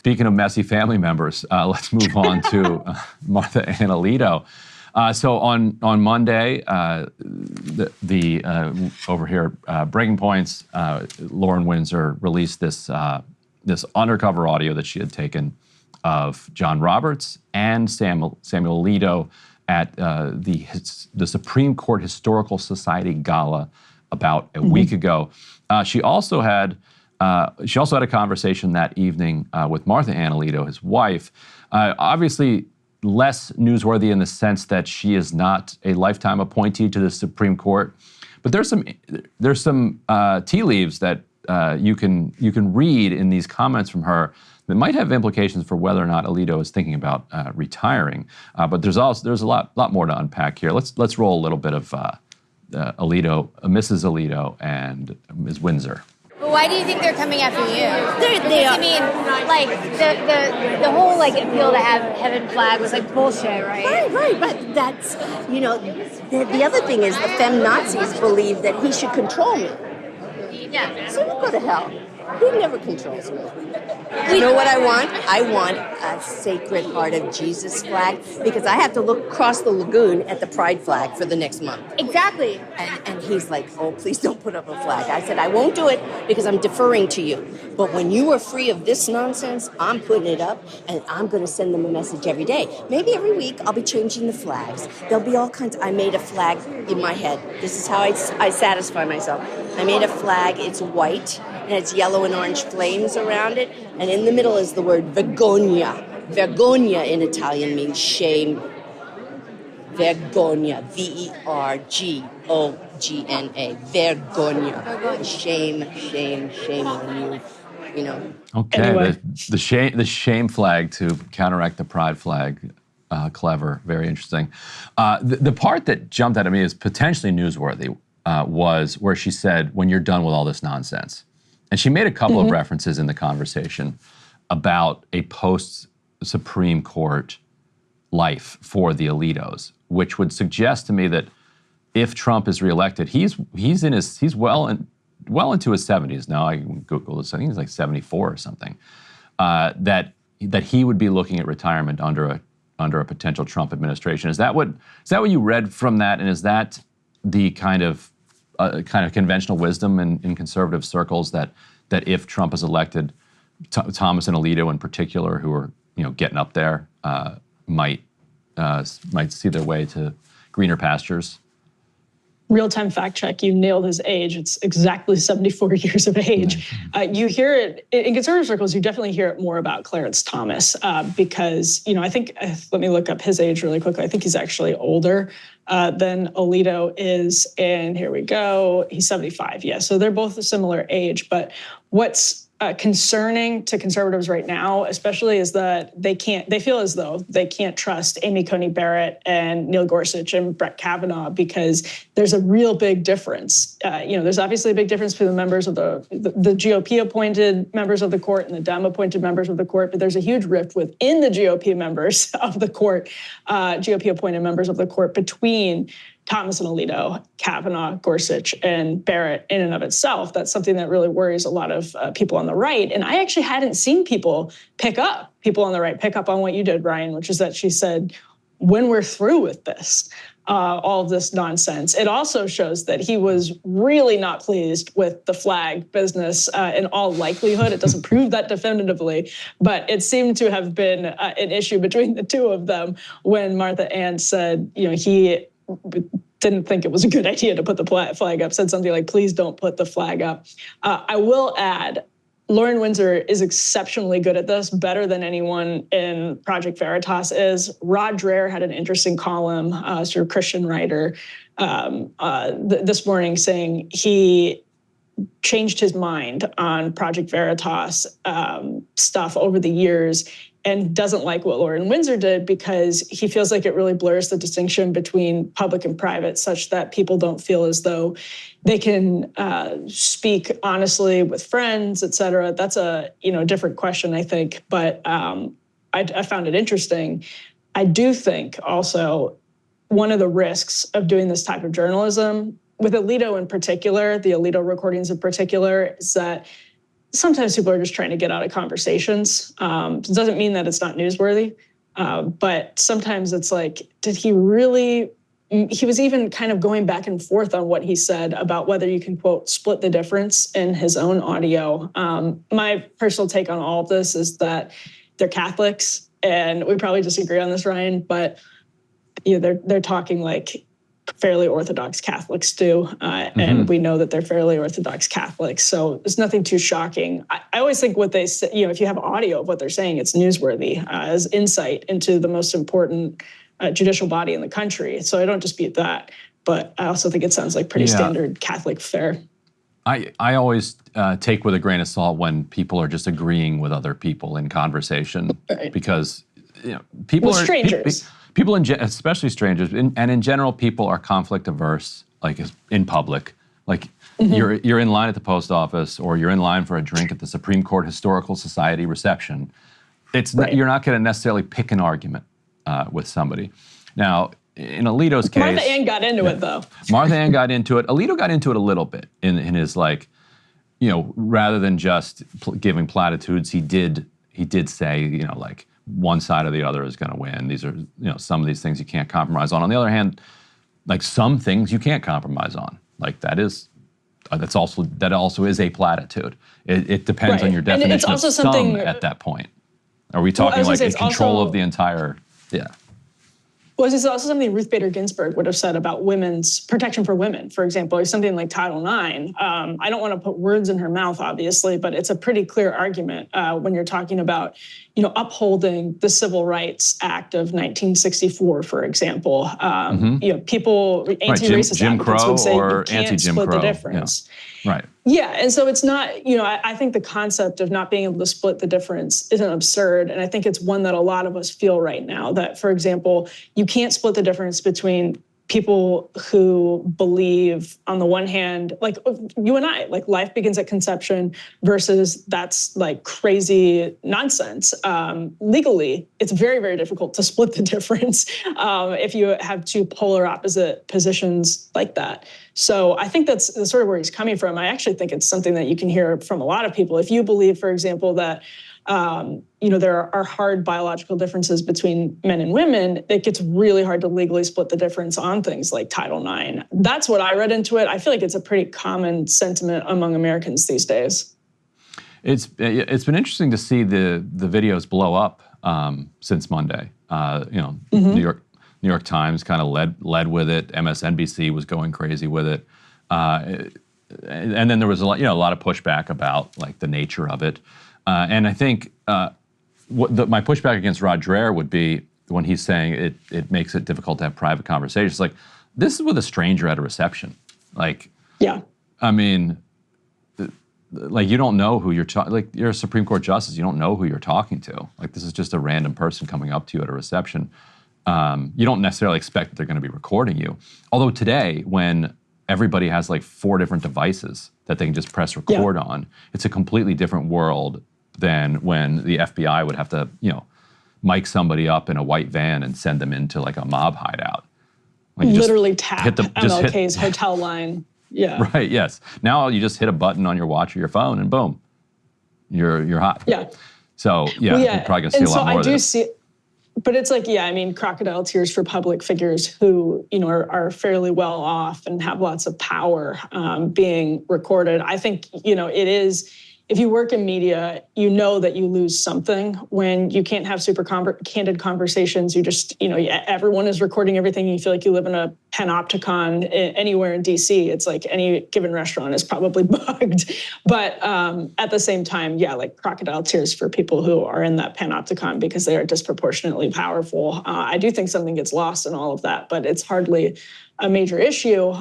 Speaking of messy family members, let's move on to Martha Ann Alito. So on Monday, over here, Breaking Points, Lauren Windsor released this undercover audio that she had taken of John Roberts and Samuel Alito at the Supreme Court Historical Society Gala about a week ago. She also had a conversation that evening with Martha Ann Alito, his wife. Obviously, less newsworthy in the sense that she is not a lifetime appointee to the Supreme Court, but there's some tea leaves that you can read in these comments from her that might have implications for whether or not Alito is thinking about retiring. But there's a lot more to unpack here. Let's roll a little bit of Alito, Mrs. Alito, and Ms. Windsor. But why do you think they're coming after you? I mean, like the whole like appeal to have heaven flag was like bullshit, right? Right. But that's the other thing is the FEMNAZIS believe that he should control me. Yeah. So we'll go to hell. He never controls me. You know what I want? I want a Sacred Heart of Jesus flag because I have to look across the lagoon at the Pride flag for the next month. Exactly. And he's like, oh, please don't put up a flag. I said, I won't do it because I'm deferring to you. But when you are free of this nonsense, I'm putting it up and I'm going to send them a message every day. Maybe every week I'll be changing the flags. There'll be all kinds. I made a flag in my head. This is how I satisfy myself. I made a flag. It's white. And it's yellow and orange flames around it. And in the middle is the word vergogna. Vergogna in Italian means shame. Vergogna. Vergogna. Vergogna. Shame on you. You know. Okay, anyway. the shame flag to counteract the pride flag. Clever, very interesting. The part that jumped out at me as potentially newsworthy was where she said, when you're done with all this nonsense. And she made a couple of references in the conversation about a post-Supreme Court life for the Alitos, which would suggest to me that if Trump is reelected, he's well into his 70s now. I can Google this. I think he's like 74 or something. That he would be looking at retirement under a potential Trump administration. Is that what you read from that? And is that the kind of conventional wisdom in conservative circles that if Trump is elected, Thomas and Alito in particular, who are getting up there, might see their way to greener pastures? Real-time fact check, you nailed his age. It's exactly 74 years of age. You hear it, in conservative circles, you definitely hear it more about Clarence Thomas because, I think, let me look up his age really quickly. I think he's actually older than Alito is. And here we go. He's 75, yeah. So they're both a similar age. But what's concerning to conservatives right now, especially, is that they feel as though they can't trust Amy Coney Barrett and Neil Gorsuch and Brett Kavanaugh because there's a real big difference. There's obviously a big difference between the members of the GOP appointed members of the court and the Dem appointed members of the court, but there's a huge rift within the GOP members of the court, GOP appointed members of the court between Thomas and Alito, Kavanaugh, Gorsuch, and Barrett in and of itself. That's something that really worries a lot of people on the right. And I actually hadn't seen people on the right pick up on what you did, Ryan, which is that she said, when we're through with this, all of this nonsense. It also shows that he was really not pleased with the flag business in all likelihood. It doesn't prove that definitively, but it seemed to have been an issue between the two of them when Martha Ann said, he didn't think it was a good idea to put the flag up, said something like, please don't put the flag up. I will add, Lauren Windsor is exceptionally good at this, better than anyone in Project Veritas is. Rod Dreher had an interesting column, sort of Christian writer, this morning saying he changed his mind on Project Veritas stuff over the years and doesn't like what Lauren Windsor did because he feels like it really blurs the distinction between public and private such that people don't feel as though they can speak honestly with friends, et cetera. That's a different question, I think, but I found it interesting. I do think also one of the risks of doing this type of journalism with Alito in particular, the Alito recordings in particular, is that sometimes people are just trying to get out of conversations. It doesn't mean that it's not newsworthy, but sometimes it's like, did he really? He was even kind of going back and forth on what he said about whether you can, quote, split the difference in his own audio. My personal take on all of this is that they're Catholics, and we probably disagree on this, Ryan, but they're talking like fairly Orthodox Catholics do, and we know that they're fairly Orthodox Catholics, so there's nothing too shocking. I always think what they say, if you have audio of what they're saying, it's newsworthy as insight into the most important judicial body in the country. So I don't dispute that, but I also think it sounds like pretty standard Catholic fare. I always take with a grain of salt when people are just agreeing with other people in conversation, because people are strangers. People, especially strangers, and in general, people are conflict averse. Like in public, like you're in line at the post office, or you're in line for a drink at the Supreme Court Historical Society reception. You're not going to necessarily pick an argument with somebody. Now, in Alito's case, Martha Ann got into it, though. Martha Ann got into it. Alito got into it a little bit in his, like, rather than just giving platitudes, he did say, like, one side or the other is going to win. These are, some of these things you can't compromise on. On the other hand, like, some things you can't compromise on. Like, that also is a platitude. It depends on your definition of some at that point. Are we talking like control of the entire? Yeah. Well, this is also something Ruth Bader Ginsburg would have said about women's protection for women, for example, or something like Title IX. I don't want to put words in her mouth, obviously, but it's a pretty clear argument when you're talking about, upholding the Civil Rights Act of 1964, for example. People, anti-racist advocates would say you can't split the difference. Yeah. Right. Yeah, and so it's not, I think the concept of not being able to split the difference isn't absurd, and I think it's one that a lot of us feel right now, that, for example, you can't split the difference between people who believe, on the one hand, like you and I, like life begins at conception versus that's like crazy nonsense. Legally, it's very, very difficult to split the difference if you have two polar opposite positions like that. So I think that's sort of where he's coming from. I actually think it's something that you can hear from a lot of people. If you believe, for example, that there are hard biological differences between men and women, it gets really hard to legally split the difference on things like Title IX. That's what I read into it. I feel like it's a pretty common sentiment among Americans these days. It's been interesting to see the videos blow up since Monday. New York Times kind of led with it. MSNBC was going crazy with it, and then there was a lot of pushback about like the nature of it. And I think my pushback against Rod Dreher would be when he's saying it makes it difficult to have private conversations. Like, this is with a stranger at a reception. Like, yeah, I mean, like, you don't know who you're talking. Like, you're a Supreme Court justice, you don't know who you're talking to. Like, this is just a random person coming up to you at a reception. You don't necessarily expect that they're going to be recording you. Although today, when everybody has like 4 different devices that they can just press record on, it's a completely different world than when the FBI would have to, mic somebody up in a white van and send them into like a mob hideout. Like, you literally tap MLK's hotel line. Yeah. Right. Yes. Now you just hit a button on your watch or your phone, and boom, you're hot. Yeah. So you're probably gonna see a lot more of this. But it's like, crocodile tears for public figures who, are fairly well off and have lots of power being recorded. I think, it is, if you work in media, you know that you lose something when you can't have super candid conversations. You just, everyone is recording everything. You feel like you live in a panopticon anywhere in DC. It's like any given restaurant is probably bugged. But at the same time, like crocodile tears for people who are in that panopticon because they are disproportionately powerful. I do think something gets lost in all of that, but it's hardly a major issue.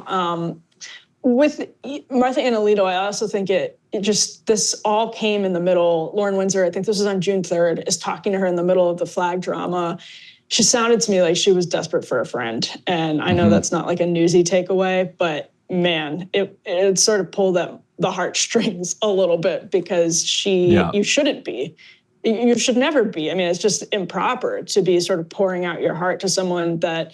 With Martha Ann Alito, I also think this all came in the middle. Lauren Windsor, I think this was on June 3rd, is talking to her in the middle of the flag drama. She sounded to me like she was desperate for a friend. And I know that's not like a newsy takeaway, but man, it sort of pulled at the heartstrings a little bit because you shouldn't be. You should never be. I mean, it's just improper to be sort of pouring out your heart to someone that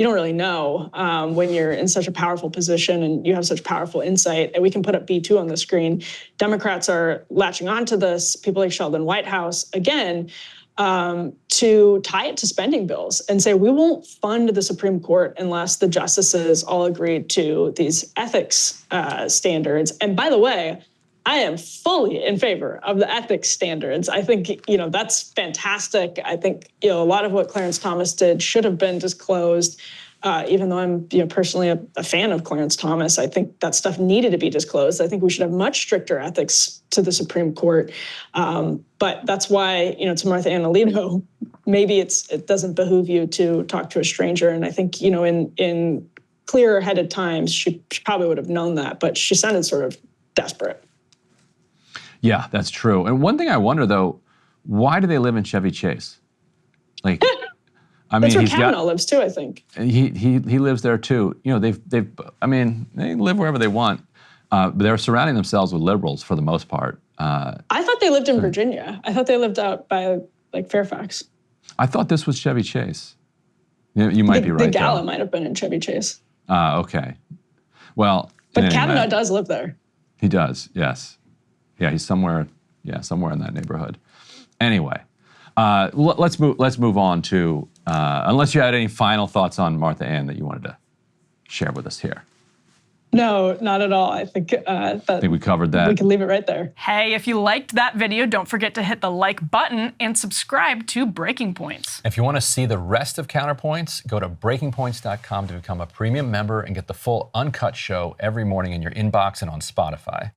you don't really know when you're in such a powerful position and you have such powerful insight. And we can put up B2 on the screen. Democrats are latching onto this, people like Sheldon Whitehouse, again, to tie it to spending bills and say, we won't fund the Supreme Court unless the justices all agree to these ethics standards. And by the way, I am fully in favor of the ethics standards. I think, that's fantastic. I think, a lot of what Clarence Thomas did should have been disclosed. Even though I'm, personally a fan of Clarence Thomas, I think that stuff needed to be disclosed. I think we should have much stricter ethics to the Supreme Court. But that's why, to Martha Ann Alito, maybe it doesn't behoove you to talk to a stranger. And I think, in clearer-headed times, she probably would have known that, but she sounded sort of desperate. Yeah, that's true. And one thing I wonder, though, why do they live in Chevy Chase? Like, I mean, that's where Kavanaugh lives too, I think. He lives there too. They live wherever they want. But they're surrounding themselves with liberals for the most part. I thought they lived in Virginia. I thought they lived out by Fairfax. I thought this was Chevy Chase. You might be right. The gala might have been in Chevy Chase. Okay. Well, but Kavanaugh does live there. He does. Yes. Yeah, he's somewhere. Yeah, somewhere in that neighborhood. Anyway, let's move on to. Unless you had any final thoughts on Martha Ann that you wanted to share with us here. No, not at all. I think I think we covered that. We can leave it right there. Hey, if you liked that video, don't forget to hit the like button and subscribe to Breaking Points. If you want to see the rest of Counterpoints, go to breakingpoints.com to become a premium member and get the full uncut show every morning in your inbox and on Spotify.